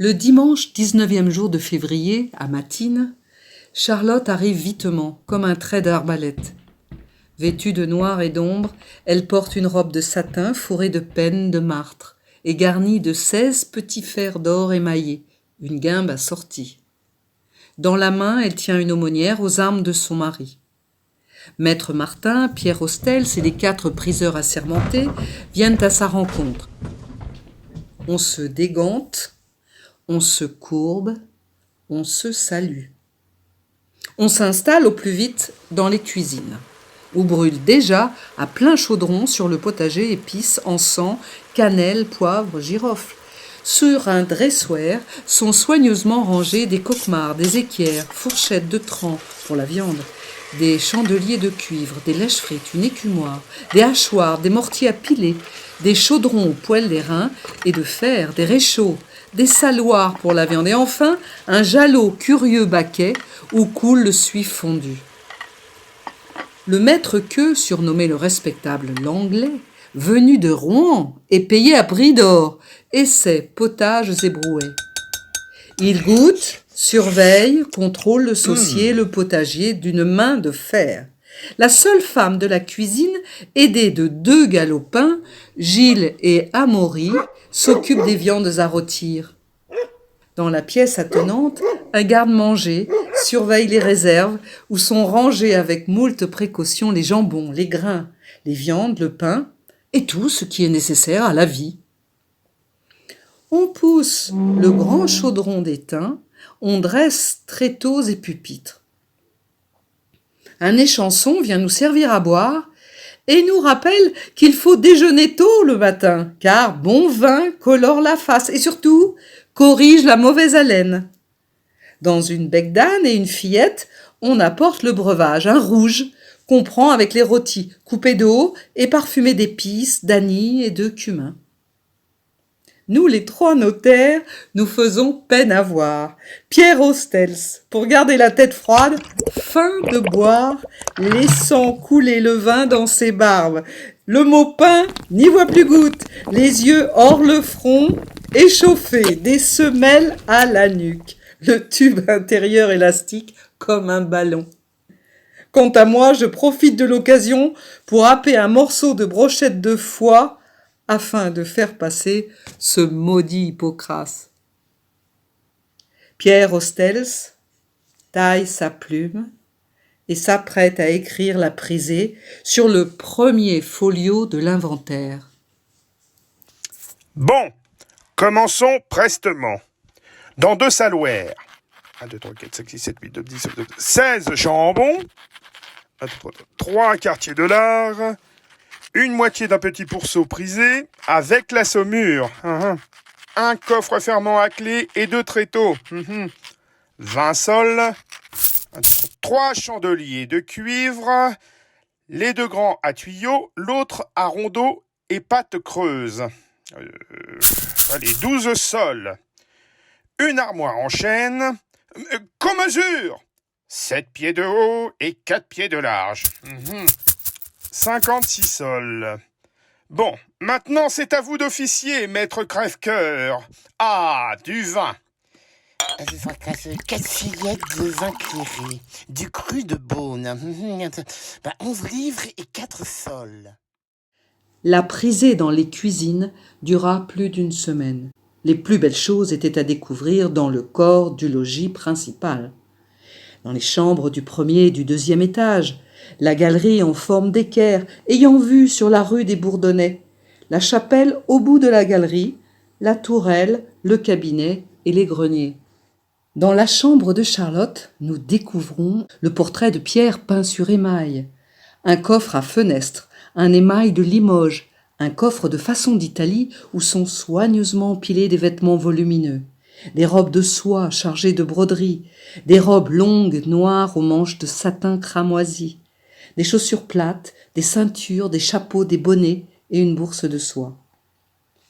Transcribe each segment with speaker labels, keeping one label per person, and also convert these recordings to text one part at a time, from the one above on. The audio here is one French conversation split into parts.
Speaker 1: Le dimanche 19e jour de février, à matine, Charlotte arrive vitement, comme un trait d'arbalète. Vêtue de noir et d'ombre, elle porte une robe de satin fourrée de pennes de martre et garnie de 16 petits fers d'or émaillés, une guimbe assortie. Dans la main, elle tient une aumônière aux armes de son mari. Maître Martin, Pierre Ostels et les 4 priseurs assermentés viennent à sa rencontre. On se dégante, on se courbe, on se salue. On s'installe au plus vite dans les cuisines, où brûlent déjà à plein chaudron sur le potager épices, encens, cannelle, poivre, girofle. Sur un dressoir sont soigneusement rangés des coquemards, des équières, fourchettes de tran pour la viande, des chandeliers de cuivre, des lèche-frites, une écumoire, des hachoirs, des mortiers à piler, des chaudrons au poêle d'airain et de fer, des réchauds, des saloirs pour la viande et enfin un jalot curieux baquet où coule le suif fondu. Le maître queux, surnommé le respectable Langlais, venu de Rouen et payé à prix d'or, essaie potages et brouets. Il goûte, surveille, contrôle le saucier, le potager d'une main de fer. La seule femme de la cuisine, aidée de 2 galopins, Gilles et Amaury, s'occupe des viandes à rôtir. Dans la pièce attenante, un garde-manger surveille les réserves où sont rangés avec moult précautions les jambons, les grains, les viandes, le pain et tout ce qui est nécessaire à la vie. On pousse le grand chaudron d'étain, on dresse tréteaux et pupitres. Un échanson vient nous servir à boire et nous rappelle qu'il faut déjeuner tôt le matin, car bon vin colore la face et surtout corrige la mauvaise haleine. Dans une bec d'âne et une fillette, on apporte le breuvage, un rouge, qu'on prend avec les rôtis, coupés de haut et parfumés d'épices, d'anis et de cumin. Nous, les 3 notaires, nous faisons peine à voir. Pierre Ostels, pour garder la tête froide, feint de boire, laissant couler le vin dans ses barbes. Le mot pain n'y voit plus goutte, les yeux hors le front, échauffés, des semelles à la nuque, le tube intérieur élastique comme un ballon. Quant à moi, je profite de l'occasion pour happer un morceau de brochette de foie afin de faire passer ce maudit Hippocrate. Pierre Ostels taille sa plume et s'apprête à écrire la prisée sur le premier folio de l'inventaire.
Speaker 2: Bon, commençons prestement. Dans 2 saloirs, 1, 2, 3, 4, 5, 6, 7, 8, 9, 10, 11, 12, 16 jambons, 3 quartiers de lard, une moitié d'un petit pourceau prisé avec la saumure, un coffre fermant à clé et 2 tréteaux, 20 sols, 3 chandeliers de cuivre, les 2 grands à tuyaux, l'autre à rondeau et pattes creuses. Allez, 12 sols, une armoire en chêne, qu'on mesure 7 pieds de haut et 4 pieds de large. 56 sols. Bon, maintenant c'est à vous d'officier, maître crève-cœur. Ah, du vin.
Speaker 3: 4 fillettes de vin clairé, du cru de Beaune, 11 livres et 4 sols.
Speaker 1: La prisée dans les cuisines dura plus d'1 semaine. Les plus belles choses étaient à découvrir dans le corps du logis principal. Dans les chambres du 1er et du 2e étage, la galerie en forme d'équerre ayant vue sur la rue des Bourdonnais, la chapelle au bout de la galerie, la tourelle, le cabinet et les greniers. Dans la chambre de Charlotte, nous découvrons le portrait de Pierre peint sur émail, un coffre à fenêtre, un émail de Limoges, un coffre de façon d'Italie où sont soigneusement empilés des vêtements volumineux, des robes de soie chargées de broderies, des robes longues noires aux manches de satin cramoisi, des chaussures plates, des ceintures, des chapeaux, des bonnets et une bourse de soie.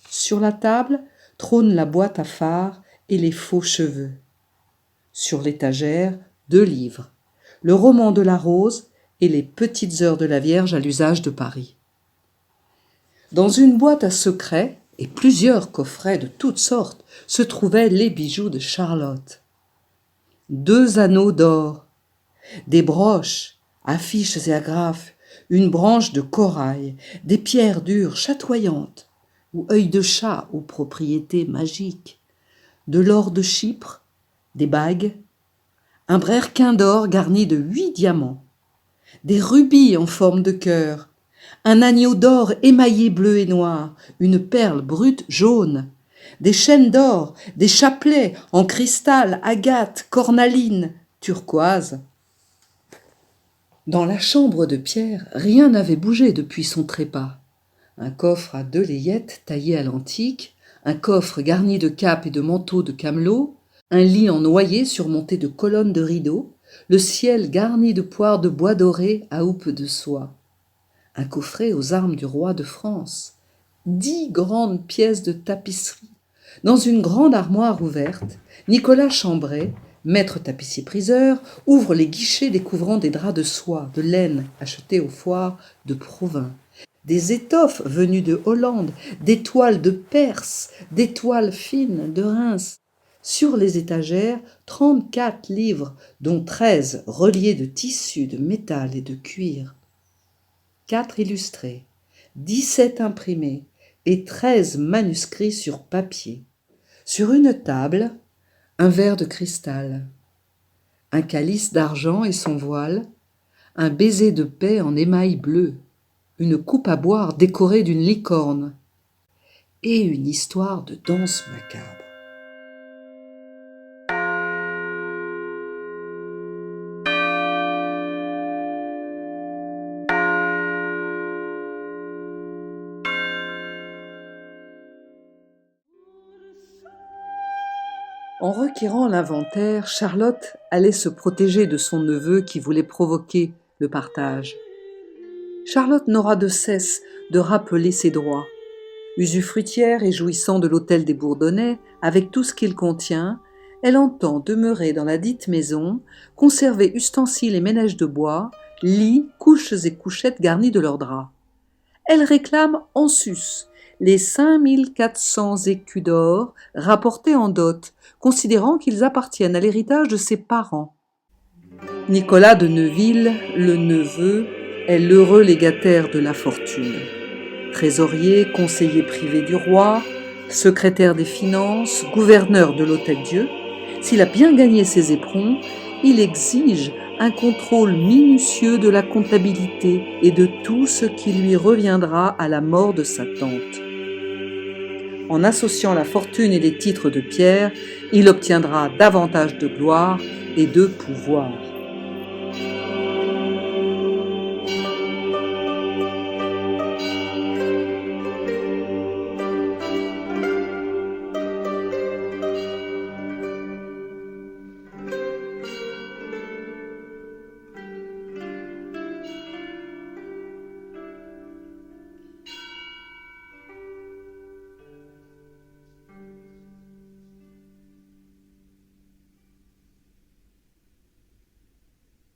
Speaker 1: Sur la table trône la boîte à fard et les faux cheveux. Sur l'étagère, 2 livres, le roman de la Rose et les petites heures de la Vierge à l'usage de Paris. Dans une boîte à secret, et plusieurs coffrets de toutes sortes se trouvaient les bijoux de Charlotte. 2 anneaux d'or, des broches, affiches et agrafes, une branche de corail, des pierres dures chatoyantes, ou œils de chat aux propriétés magiques, de l'or de Chypre, des bagues, un brerquin d'or garni de 8 diamants, des rubis en forme de cœur, un agneau d'or émaillé bleu et noir, une perle brute jaune, des chaînes d'or, des chapelets en cristal, agate, cornaline, turquoise. Dans la chambre de Pierre, rien n'avait bougé depuis son trépas. Un coffre à 2 layettes taillées à l'antique, un coffre garni de capes et de manteaux de camelot, un lit en noyer surmonté de colonnes de rideaux, le ciel garni de poires de bois doré à houppes de soie. Un coffret aux armes du roi de France, 10 grandes pièces de tapisserie. Dans une grande armoire ouverte, Nicolas Chambray, maître tapissier-priseur, ouvre les guichets découvrant des draps de soie, de laine achetés aux foires de Provins, des étoffes venues de Hollande, des toiles de Perse, des toiles fines de Reims. Sur les étagères, 34 livres, dont 13 reliés de tissu, de métal et de cuir. 4 illustrés, 17 imprimés et 13 manuscrits sur papier. Sur une table, un verre de cristal, un calice d'argent et son voile, un baiser de paix en émail bleu, une coupe à boire décorée d'une licorne et une histoire de danse macabre. En requérant l'inventaire, Charlotte allait se protéger de son neveu qui voulait provoquer le partage. Charlotte n'aura de cesse de rappeler ses droits. Usufruitière et jouissant de l'hôtel des Bourdonnais, avec tout ce qu'il contient, elle entend demeurer dans la dite maison, conserver ustensiles et ménages de bois, lits, couches et couchettes garnis de leurs draps. Elle réclame en sus les 5400 écus d'or rapportés en dot, considérant qu'ils appartiennent à l'héritage de ses parents. Nicolas de Neuville, le neveu, est l'heureux légataire de la fortune. Trésorier, conseiller privé du roi, secrétaire des finances, gouverneur de l'Hôtel-Dieu, s'il a bien gagné ses éperons, il exige un contrôle minutieux de la comptabilité et de tout ce qui lui reviendra à la mort de sa tante. En associant la fortune et les titres de Pierre, il obtiendra davantage de gloire et de pouvoir.